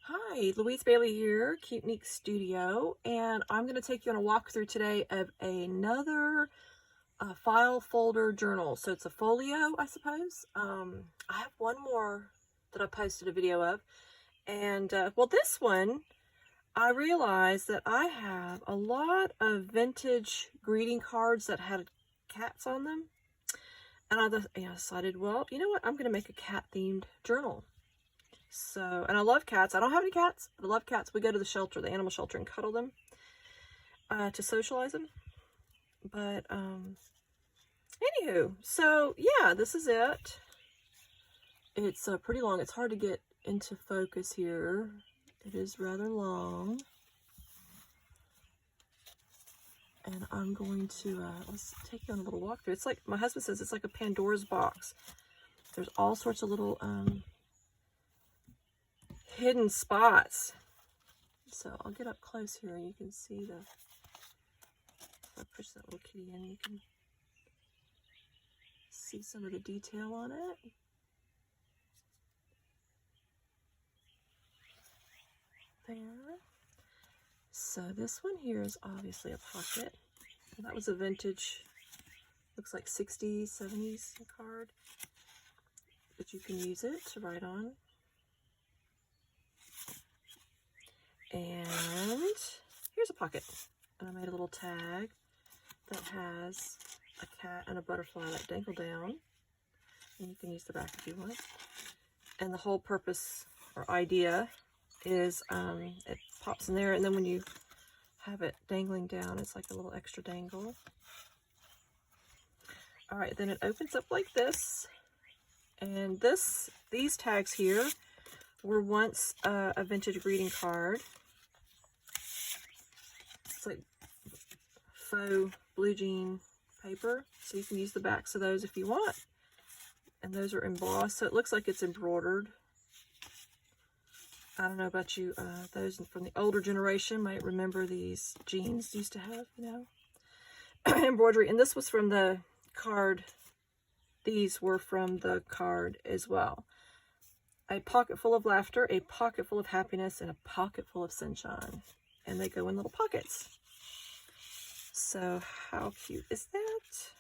Hi, Louise Bailey here, Keepneek Studio, and I'm going to take you on a walkthrough today of another file folder journal. So it's a folio, I suppose. I have one more that I posted a video of, and well, this one, I realized that I have a lot of vintage greeting cards that had cats on them, and I decided, well, you know what, I'm going to make a cat-themed journal. So, and I love cats. I don't have any cats, but I love cats. We go to the shelter, the animal shelter, and cuddle them to socialize them. But, anywho, so yeah, this is it. It's pretty long. It's hard to get into focus here. It is rather long. And I'm going to, let's take you on a little walkthrough. It's like, my husband says, it's like a Pandora's box. There's all sorts of little, hidden spots. So I'll get up close here and you can see the, if I push that little kitty in, you can see some of the detail on it. There. So this one here is obviously a pocket. That was a vintage, looks like 60s, 70s card. But you can use it to write on. And here's a pocket, and I made a little tag that has a cat and a butterfly that dangle down, and you can use the back if you want. And the whole purpose or idea is it pops in there, and then when you have it dangling down, it's like a little extra dangle. All right, then it opens up like this, and these tags here were once a vintage greeting card. It's like faux blue jean paper, so you can use the backs of those if you want. And those are embossed, so it looks like it's embroidered. I don't know about you, those from the older generation might remember these jeans used to have, you know, embroidery. And this was from the card. These were from the card as well. A pocket full of laughter, a pocket full of happiness, and a pocket full of sunshine. And they go in little pockets. So how cute is that?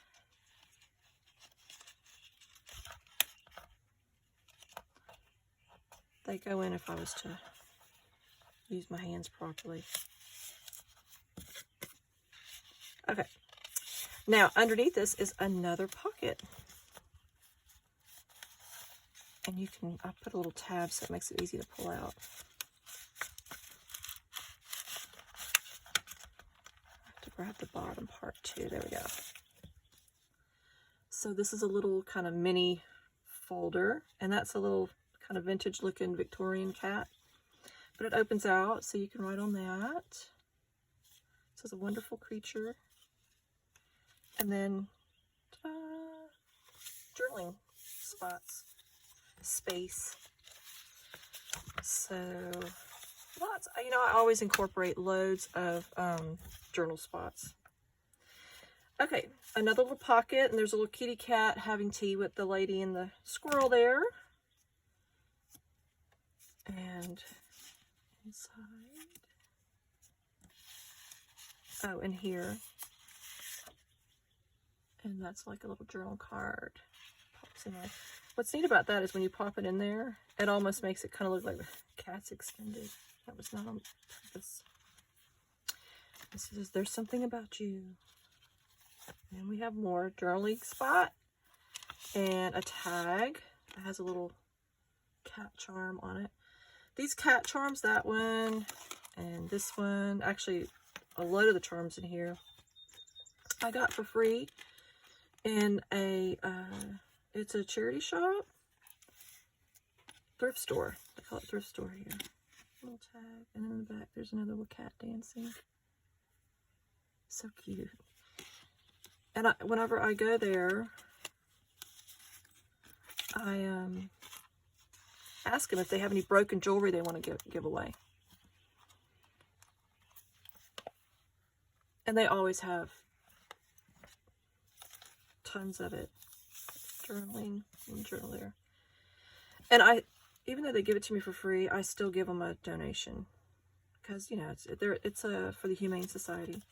They go in if I was to use my hands properly. Okay. Now underneath this is another pocket. And you can, I put a little tab so it makes it easy to pull out. I have to grab the bottom part too. There we go. So this is a little kind of mini folder, and that's a little kind of vintage looking Victorian cat. But it opens out so you can write on that. It says a wonderful creature. And then, journaling spots. Space. So lots, you know, I always incorporate loads of journal spots. Okay, another little pocket, and there's a little kitty cat having tea with the lady and the squirrel there. And inside, oh, and here, and that's like a little journal card. Pops in there. What's neat about that is when you pop it in there, it almost makes it kind of look like the cat's extended. That was not on purpose. This is There's Something About You. And we have more journaling spot and a tag that has a little cat charm on it. These cat charms, that one and this one, actually a load of the charms in here, I got for free in a it's a charity shop, thrift store. They call it thrift store here. Little tag, and then in the back there's another little cat dancing. So cute. And whenever I go there, I ask them if they have any broken jewelry they want to give away. And they always have tons of it. Journaling and journal there. And even though they give it to me for free, I still give them a donation because, you know, it's for the Humane Society.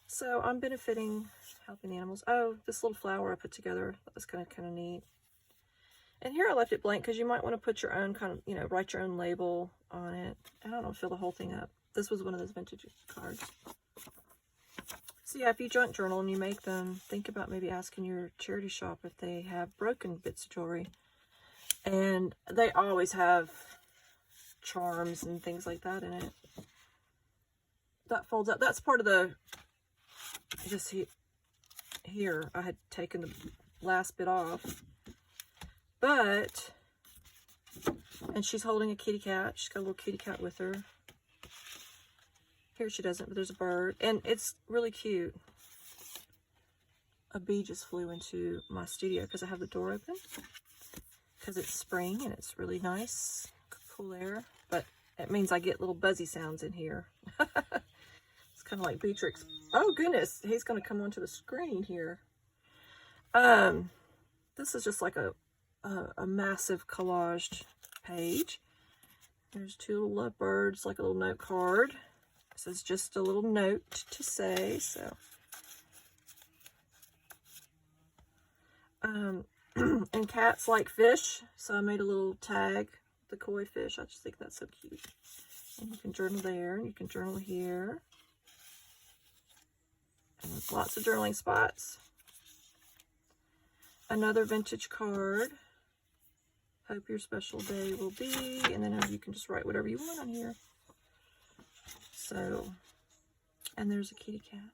So I'm benefiting, helping the animals. Oh, this little flower I put together, that was kind of neat. And here I left it blank because you might want to put your own kind of, you know, write your own label on it. I don't know, fill the whole thing up. This was one of those vintage cards. So yeah, if you junk journal and you make them, think about maybe asking your charity shop if they have broken bits of jewelry. And they always have charms and things like that in it. That folds up. That's part of the, just here, I had taken the last bit off. But, and she's holding a kitty cat. She's got a little kitty cat with her. Here she doesn't, but there's a bird. And it's really cute. A bee just flew into my studio because I have the door open. Because it's spring and it's really nice, cool air. But it means I get little buzzy sounds in here. It's kind of like Beatrix. Oh goodness, he's going to come onto the screen here. This is just like a massive collaged page. There's two little love birds, like a little note card. This is just a little note to say, so. And cats like fish, so I made a little tag, the koi fish. I just think that's so cute. And you can journal there, and you can journal here. And lots of journaling spots. Another vintage card. Hope your special day will be, and then you can just write whatever you want on here. So, and there's a kitty cat.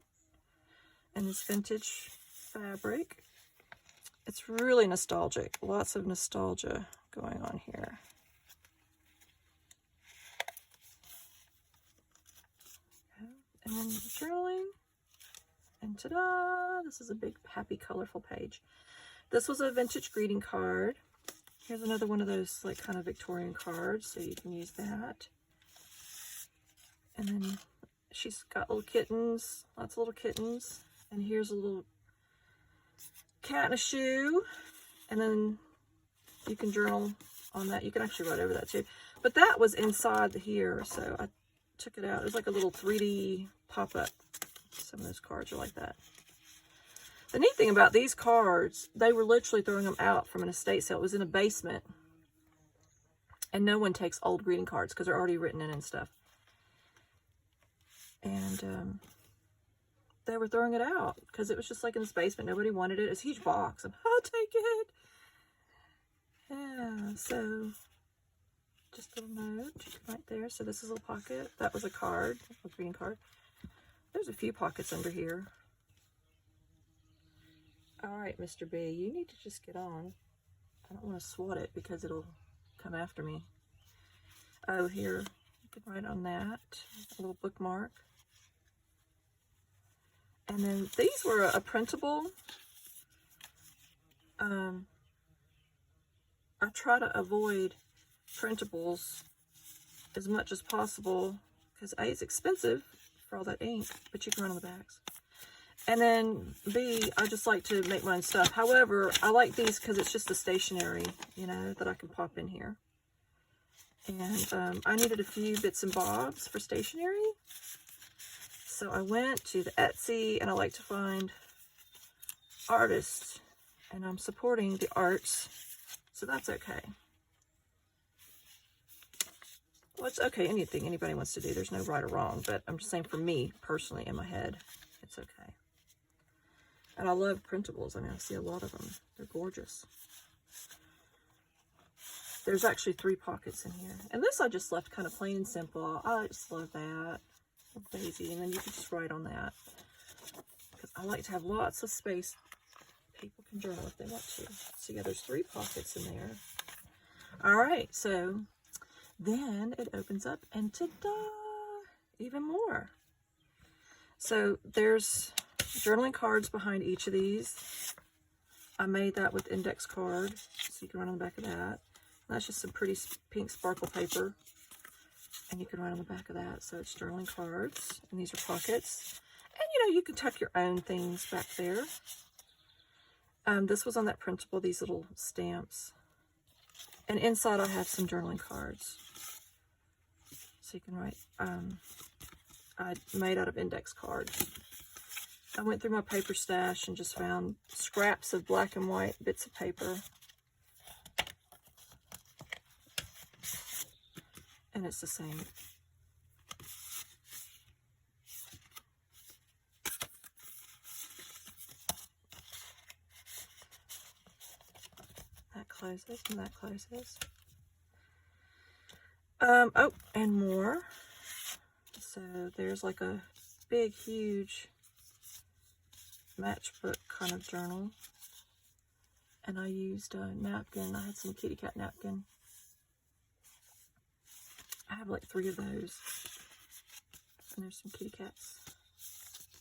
And this vintage fabric. It's really nostalgic. Lots of nostalgia going on here. And then journaling. And ta-da! This is a big, happy, colorful page. This was a vintage greeting card. Here's another one of those, like, kind of Victorian cards, so you can use that. And then she's got little kittens, lots of little kittens. And here's a little cat in a shoe. And then you can journal on that. You can actually write over that too. But that was inside here, so I took it out. It was like a little 3D pop-up. Some of those cards are like that. The neat thing about these cards, they were literally throwing them out from an estate sale. It was in a basement. And no one takes old greeting cards because they're already written in and stuff. And they were throwing it out because it was just like in this basement. Nobody wanted it. It's a huge box. I'll take it. Yeah, so just a little note right there. So this is a little pocket. That was a card, a greeting card. There's a few pockets under here. All right, Mr. B, you need to just get on. I don't want to swat it because it'll come after me. Oh, here, you can write on that, a little bookmark. And then these were a printable. I try to avoid printables as much as possible because A, it's expensive for all that ink, but you can run on the backs. And then B, I just like to make my own stuff. However, I like these because it's just a stationery, you know, that I can pop in here. And I needed a few bits and bobs for stationery. So I went to the Etsy, and I like to find artists. And I'm supporting the arts, so that's okay. Well, it's okay, anything anybody wants to do. There's no right or wrong, but I'm just saying for me, personally, in my head, it's okay. And I love printables. I mean, I see a lot of them. They're gorgeous. There's actually 3 pockets in here. And this I just left kind of plain and simple. I just love that. Daisy. And then you can just write on that. Because I like to have lots of space. People can journal if they want to. So yeah, there's 3 pockets in there. All right, so then it opens up and ta-da! Even more. So there's journaling cards behind each of these. I made that with index card, so you can write on the back of that. And that's just some pretty pink sparkle paper, and you can write on the back of that. So it's journaling cards, and these are pockets. And you know, you can tuck your own things back there. This was on that printable, these little stamps. And inside I have some journaling cards. So you can write, I made out of index cards. I went through my paper stash and just found scraps of black and white bits of paper. And it's the same. That closes and that closes. Oh, and more. So there's like a big, huge matchbook kind of journal. And I used a napkin. I had some KittyCat napkin. I have like 3 of those. And there's some kitty cats.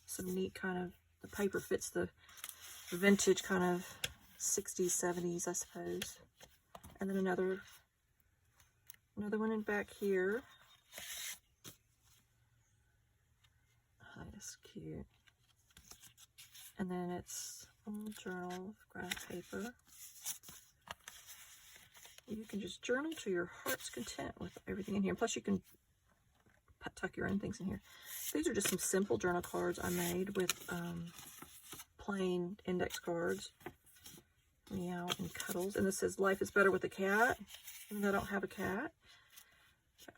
Some neat kind of, the paper fits the vintage kind of 60s, 70s, I suppose. And then another one in back here. Oh, that's cute. And then it's a little journal, graph paper. You can just journal to your heart's content with everything in here. Plus you can tuck your own things in here. These are just some simple journal cards I made with plain index cards. Meow and Cuddles. And this says, life is better with a cat. Even though I don't have a cat.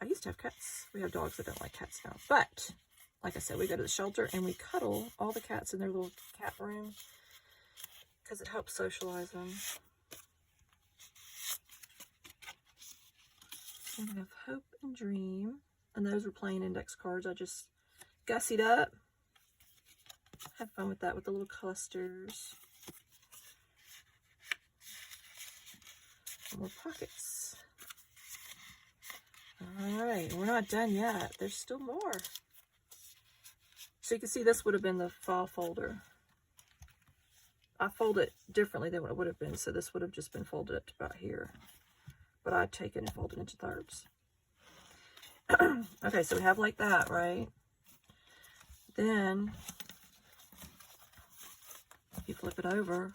I used to have cats. We have dogs that don't like cats now. But, like I said, we go to the shelter and we cuddle all the cats in their little cat room. Because it helps socialize them. And we have Hope and Dream. And those were plain index cards. I just gussied up. Had fun with that with the little clusters. More pockets. Alright, we're not done yet. There's still more. So you can see this would have been the file folder. I fold it differently than what it would have been, so this would have just been folded up to about here. But I'd take it and fold it into thirds. Okay, so we have like that, right? Then, if you flip it over,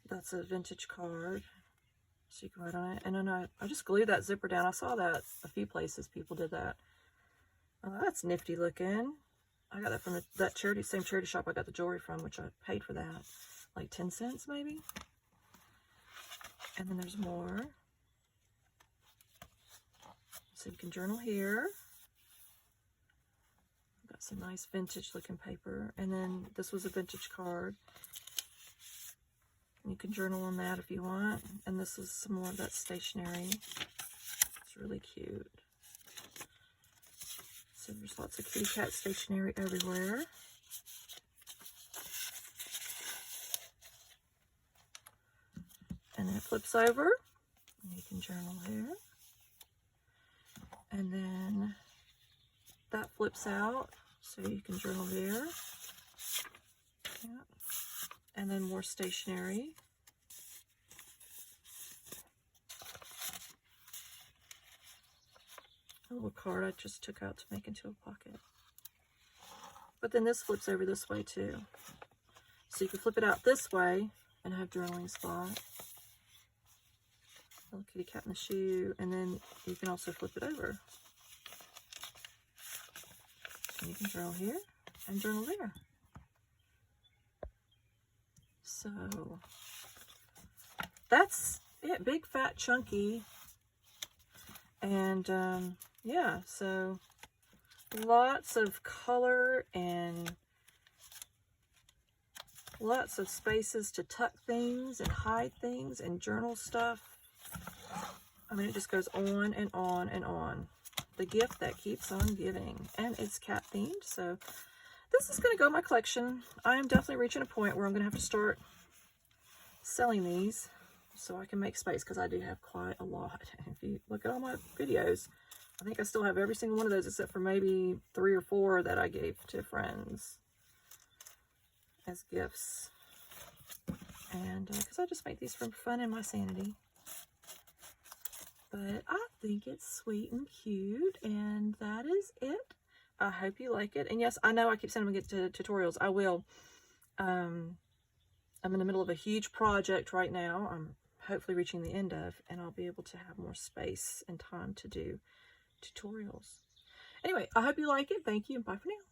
that's a vintage card, so you can write on it. And then I just glued that zipper down. I saw that a few places people did that. Oh, that's nifty looking. I got that from that same charity shop I got the jewelry from, which I paid for that, like 10 cents maybe. And then there's more. So you can journal here. Got some nice vintage looking paper. And then this was a vintage card. You can journal on that if you want. And this is some more of that stationery. It's really cute. So there's lots of KittyCat stationery everywhere. And then it flips over. And you can journal there. And then that flips out. So you can journal there. Yeah. And then more stationery. A little card I just took out to make into a pocket. But then this flips over this way too. So you can flip it out this way and have journaling spot. Little kitty cat in the shoe. And then you can also flip it over. And you can journal here and journal there. So that's it. Big, fat, chunky. And yeah, so lots of color and lots of spaces to tuck things and hide things and journal stuff. I mean, it just goes on and on and on. The gift that keeps on giving. And it's cat themed, so this is going to go in my collection. I am definitely reaching a point where I'm going to have to start selling these so I can make space, because I do have quite a lot. If you look at all my videos, I think I still have every single one of those except for maybe 3 or 4 that I gave to friends as gifts. And because I just make these for fun and my sanity. But I think it's sweet and cute, and that is it I hope you like it. And yes, I know I keep sending them to tutorials. I will. I'm in the middle of a huge project right now. I'm hopefully reaching the end of, and I'll be able to have more space and time to do tutorials. Anyway, I hope you like it. Thank you, and bye for now.